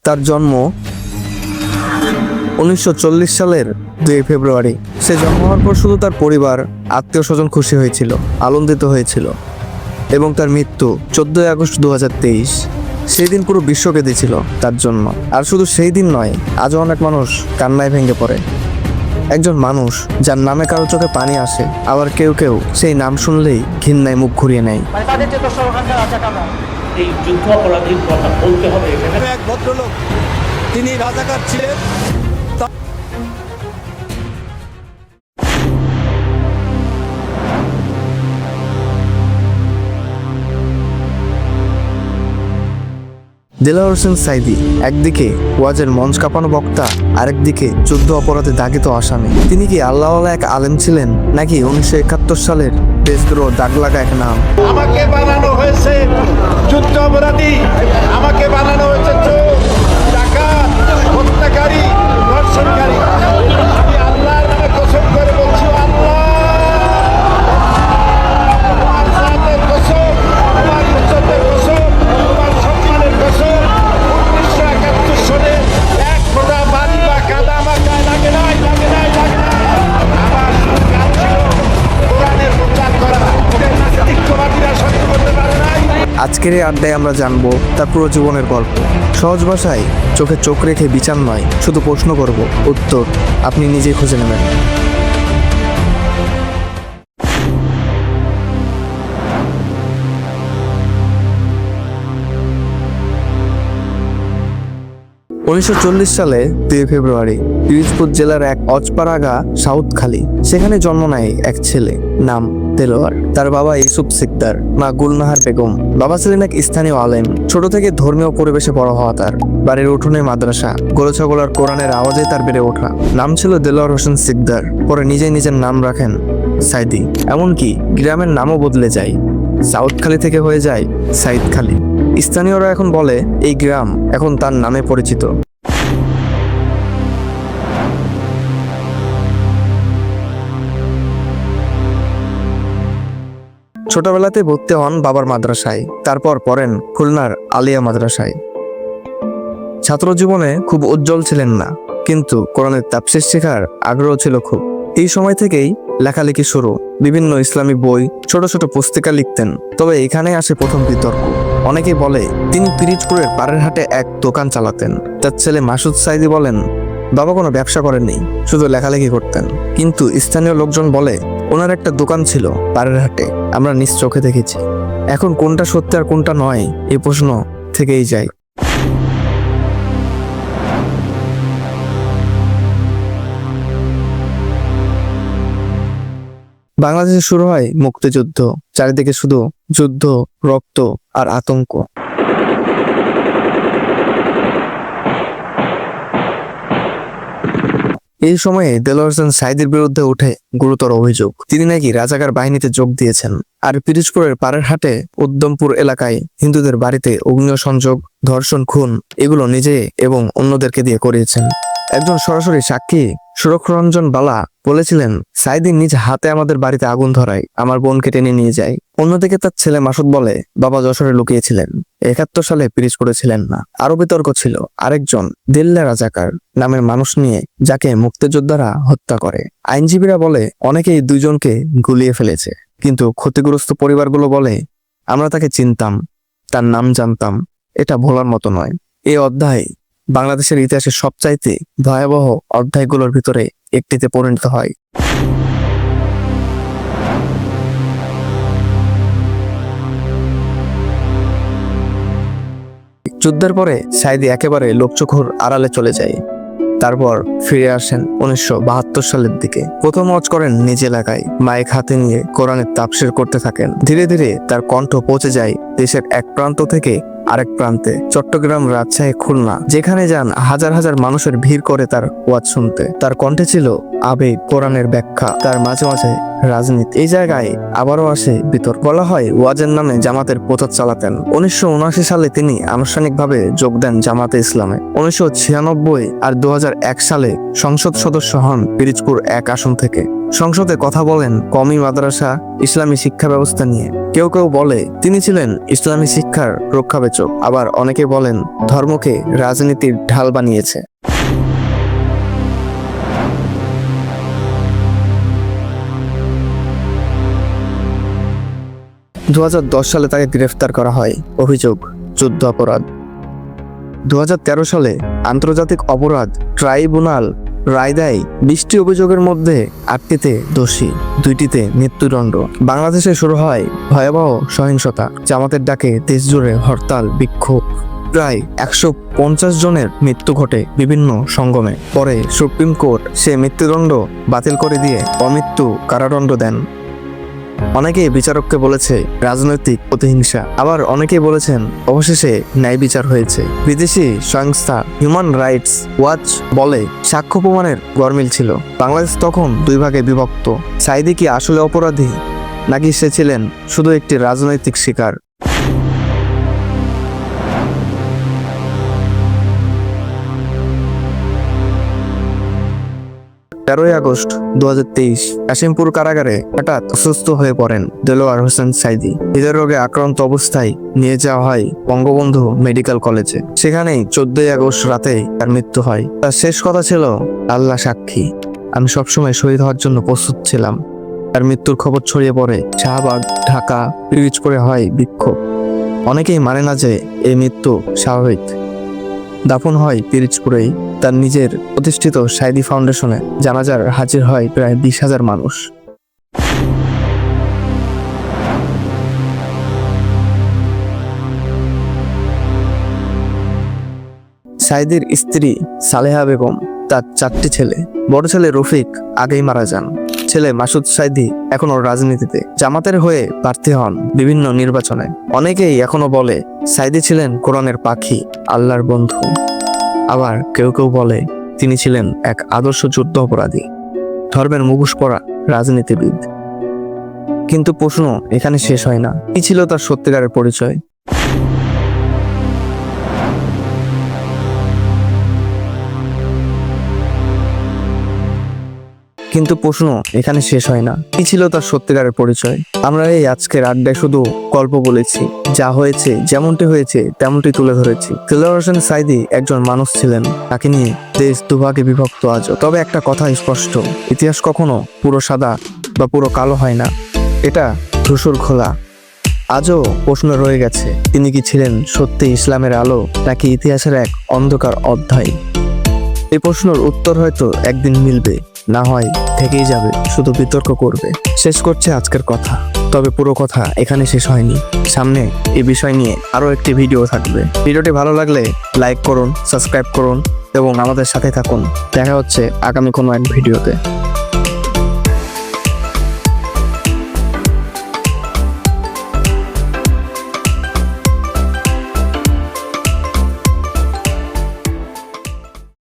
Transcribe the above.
তার জন্ম 1940 সালের 2 ফেব্রুয়ারি। সে জন্ম হওয়ার পর শুধু তার পরিবার, আত্মীয় স্বজন খুশি হয়েছিল, আনন্দিত হয়েছিল। এবং তার মৃত্যু 14 আগস্ট 2023। সেই দিন পুরো বিশ্ব কেঁদেছিল তার জন্য। আর শুধু সেই দিন নয়, আজও অনেক মানুষ কান্নায় ভেঙে পড়ে। একজন মানুষ যার নামে কারো চোখে পানি আসে, আবার কেউ কেউ সেই নাম শুনলেই ঘৃণায় মুখ ঘুরিয়ে নেয়। এই যুদ্ধ অপরাধীর কথা বলতে হবে। এখানে এক ভদ্রলোক, তিনি রাজাকার ছিলেন। দেলোয়ার হোসেন সাঈদী একদিকে ওয়াজের মঞ্চ কাঁপানো বক্তা, আরেকদিকে যুদ্ধ অপরাধে দাগিত আসামি। তিনি কি আল্লাহওয়ালা এক আলেম ছিলেন, নাকি 1971 সালের দেশদ্রোহ দাগ লাগা এক নাম? আমাকে বানানো হয়েছে যুদ্ধ অপরাধী, আমাকে বানানো হয়েছে চোর, ডাকাত, হত্যাকারী, ধর্ষণকারী। আমি আল্লাহর নামে কসম করে বলছি, আল্লাহ তোমার জাতের কসম, তোমার ইজ্জতের কসম, তোমার সম্মানের কসম, 1971 সালে এক ফোঁটা বালি বা কাদা আমার গায়ে লাগে নাই। আমার শুধু কাজ ছিল কোরআনের প্রচার করা। ওদের নাস্তিকবাদীরা সহ্য করতে পারে নাই। আজকের এই আড্ডায় আমরা জানবো তার পুরো জীবনের গল্প। সহজ ভাষায়, চোখে চোখ রেখে বিচার নয়, শুধু প্রশ্ন করব, উত্তর আপনি নিজেই খুঁজে নেবেন। সালে 2 ফেব্রুয়ারি পিরোজপুর জেলার এক অজপাড়াগা সাউথখালী, সেখানে জন্ম নেয় এক ছেলে, নাম দেলোয়ার। তার বাবা ইউসুফ সিকদার, মা গুলনাহার বেগম। বাবা ছিলেন এক স্থানীয় আলেম। ছোট থেকে ধর্মীয় পরিবেশে বড় হওয়া তার। বাড়ির উঠোনে মাদ্রাসা, গরু ছাগল আর কোরআনের আওয়াজে তার বেড়ে ওঠা। নাম ছিল দেলোয়ার হোসেন সিকদার। পরে নিজেই নিজের নাম রাখেন সাঈদী। এমনকি গ্রামের নামও বদলে যায়, সাউথখালী থেকে হয়ে যায় সাঈদখালী। স্থানীয়রা এখন বলে এই গ্রাম এখন তার নামে পরিচিত। ছোটবেলাতে ভর্তি হন বাবার মাদ্রাসায়, তারপর পড়েন খুলনার আলিয়া মাদ্রাসায়। ছাত্র জীবনে খুব উজ্জ্বল ছিলেন না, কিন্তু কোরআনের তাফসীর শেখার আগ্রহ ছিল খুব। এই সময় থেকেই লেখালেখি শুরু। বিভিন্ন ইসলামী বই, ছোট ছোট পুস্তিকা লিখতেন। তবে এখানে আসে প্রথম বিতর্ক। অনেকেই বলে তিনি পিরোজপুরের পাড়ের হাটে এক দোকান চালাতেন। তার ছেলে মাসুদ সাঈদী বলেন বাবা কোনো ব্যবসা করেননি, শুধু লেখালেখি করতেন। কিন্তু স্থানীয় লোকজন বলে ওনার একটা দোকান ছিল পাড়ের হাটে, আমরা নিজ চোখে দেখেছি। এখন কোনটা সত্যি আর কোনটা নয়, এই প্রশ্ন থেকেই যায়। বাংলাদেশে শুরু হয় মুক্তিযুদ্ধ। চারিদিকে শুধু যুদ্ধ, রক্ত আর আতঙ্ক। এই সময়ে দেলোয়ার হোসেন সাঈদীর বিরুদ্ধে ওঠে গুরুতর অভিযোগ। তিনি নাকি রাজাকার বাহিনীতে যোগ দিয়েছেন। আর পিরোজপুরের পাড়ের হাটে উদ্যমপুর এলাকায় হিন্দুদের বাড়িতে অগ্নিসংযোগ, ধর্ষণ, খুন এগুলো নিজে এবং অন্যদেরকে দিয়ে করিয়েছেন। একজন সরাসরি সাক্ষী সুরক্ষরঞ্জন বালা বলেছিলেন সাঈদী নিজ হাতে আমাদের বাড়িতে আগুন ধরায়, আমার বোনকে টেনে নিয়ে যায়। অন্যদিকে তার ছেলে মাসুদ বলে বাবা যশোরে লুকিয়েছিলেন, 71 সালে পিরোজপুরে ছিলেন না। আরো বিতর্ক ছিল আরেকজন দিল্লা রাজাকার নামের মানুষ নিয়ে, যাকে মুক্তিযোদ্ধারা হত্যা করে। আইনজীবীরা বলে অনেকেই দুইজনকে গুলিয়ে ফেলেছে, কিন্তু ক্ষতিগ্রস্ত পরিবারগুলো বলে আমরা তাকে চিনতাম, তার নাম জানতাম। এটা ভোলার মতো নয়। এই অধ্যায় বাংলাদেশের ইতিহাসের সবচাইতে ভয়াবহ অধ্যায়গুলোর ভিতরে একটিতে পরিণত হয়। যুদ্ধের পরে সাঈদী একেবারে লোকচক্ষুর আড়ালে চলে যায়। তারপর ফিরে আসেন 1972 সালের দিকে। প্রথম ওয়াজ করেন নিজ এলাকায়, মাইক হাতে নিয়ে কোরআনের তাফসীর করতে থাকেন। ধীরে ধীরে তার কণ্ঠ পৌঁছে যায় দেশের এক প্রান্ত থেকে আরেক প্রান্তে। চট্টগ্রাম, রাজশাহী, খুলনা, যেখানে যান হাজার হাজার মানুষের ভিড় করে তার ওয়াজ শুনতে। তার কণ্ঠে ছিল আবেগ, কোরআনের ব্যাখ্যা। তার মাঝে মাঝে রাজনীতি। এই জায়গায় আবারও আসে বিতর্ক। বলা হয় ওয়াজের নামে জামাতের প্রচার চালাতেন। 1979 সালে তিনি আনুষ্ঠানিকভাবে যোগ দেন জামাতে ইসলামে। 1996 আর 2001 সালে সংসদ সদস্য হন পিরিজপুর 1 আসন থেকে। সংসদে কথা বলেন কওমি মাদ্রাসা, ইসলামী শিক্ষা ব্যবস্থা নিয়ে। কেউ কেউ বলে তিনি ছিলেন ইসলামী শিক্ষার রক্ষাবেচক, আবার অনেকে বলেন ধর্মকে রাজনীতির ঢাল বানিয়েছে। 2010 সালে তাকে গ্রেফতার করা হয়, অভিযোগ যুদ্ধ অপরাধ। 2013 সালে আন্তর্জাতিক অপরাধ ট্রাইব্যুনাল রায় দেয় 20টি অভিযোগের মধ্যে 8টিতে দোষী, 2টিতে মৃত্যুদণ্ড। বাংলাদেশে শুরু হয় ভয়াবহ সহিংসতা। জামাতের ডাকে দেশজুড়ে হরতাল, বিক্ষোভ। প্রায় 150 জনের মৃত্যু ঘটে বিভিন্ন সঙ্গমে। পরে সুপ্রিম কোর্ট সে মৃত্যুদণ্ড বাতিল করে দিয়ে অমৃত্যু কারাদণ্ড দেন। অনেকেই বিচারককে বলেছে রাজনৈতিক প্রতিহিংসা, আবার অনেকেই বলেছেন অবশেষে ন্যায় বিচার হয়েছে। বিদেশি সংস্থা হিউম্যান রাইটস ওয়াচ বলে সাক্ষ্য প্রমাণের গরমিল ছিল। বাংলাদেশ তখন 2 ভাগে বিভক্ত। সাঈদী কি আসলে অপরাধী, নাকি সে ছিলেন শুধু একটি রাজনৈতিক শিকার? 13 আগস্ট 2023 কাশিমপুর কারাগারে হঠাৎ অসুস্থ হয়ে পড়েন দেলোয়ার হোসেন সাঈদী। হৃদয় রোগে আক্রান্ত অবস্থায় নিয়ে যাওয়া হয় বঙ্গবন্ধু মেডিকেল কলেজে। সেখানেই 14 আগস্ট রাতে তার মৃত্যু হয়। তার শেষ কথা ছিল, আল্লাহ সাক্ষী, আমি সবসময় শহীদ হওয়ার জন্য প্রস্তুত ছিলাম। তার মৃত্যুর খবর ছড়িয়ে পড়ে শাহবাগ, ঢাকা, পিরিজপুরে হয় বিক্ষোভ। অনেকেই মানে না যে এই মৃত্যু স্বাভাবিক। দাফন হয় পিরিজপুরেই তার নিজের প্রতিষ্ঠিত সাঈদী ফাউন্ডেশনে। জানাজার হাজির হয় প্রায় 20,000 মানুষ। সাঈদীর স্ত্রী সালেহা বেগম, তার 4টি ছেলে। বড় ছেলে রফিক আগেই মারা যান। ছেলে মাসুদ সাঈদী এখনো রাজনীতিতে, জামাতের হয়ে প্রার্থী হন বিভিন্ন নির্বাচনে। অনেকেই এখনো বলে সাঈদী ছিলেন কোরআনের পাখি, আল্লাহর বন্ধু। আবার কেউ কেউ বলে তিনি ছিলেন এক আদর্শ যুদ্ধ অপরাধী, ধর্মের মুখোশ পরা রাজনীতিবিদ। কিন্তু প্রশ্ন এখানে শেষ হয় না। কি ছিল তার সত্যিকারের পরিচয়? কিন্তু প্রশ্ন এখানে শেষ হয় না। কি ছিল তার সত্যিকারের পরিচয়? আমরা এই আজকের আড্ডায় শুধু গল্প বলেছি, যা হয়েছে যেমনটি হয়েছে তেমনটি তুলে ধরেছি। দেলোয়ার হোসেন সাঈদী একজন মানুষ ছিলেন, তাকে নিয়ে দেশ দুভাগে বিভক্ত আজও। তবে একটা কথা স্পষ্ট, ইতিহাস কখনো পুরো সাদা বা পুরো কালো হয় না, এটা ধূসর খোলা। আজও প্রশ্ন রয়ে গেছে, তিনি কি ছিলেন সত্যি ইসলামের আলো, নাকি ইতিহাসের এক অন্ধকার অধ্যায়? এই প্রশ্নের উত্তর হয়তো একদিন মিলবে, না হয় থেকেই যাবে, শুধু বিতর্ক করবে। শেষ করছে আজকের কথা, তবে পুরো কথা এখানে শেষ হয়নি। সামনে এই বিষয় নিয়ে আরো একটি ভিডিও থাকবে। ভিডিওটি ভালো লাগলে লাইক করুন, সাবস্ক্রাইব করুন এবং আমাদের সাথে থাকুন। দেখা হচ্ছে আগামী কোনো এক ভিডিওতে।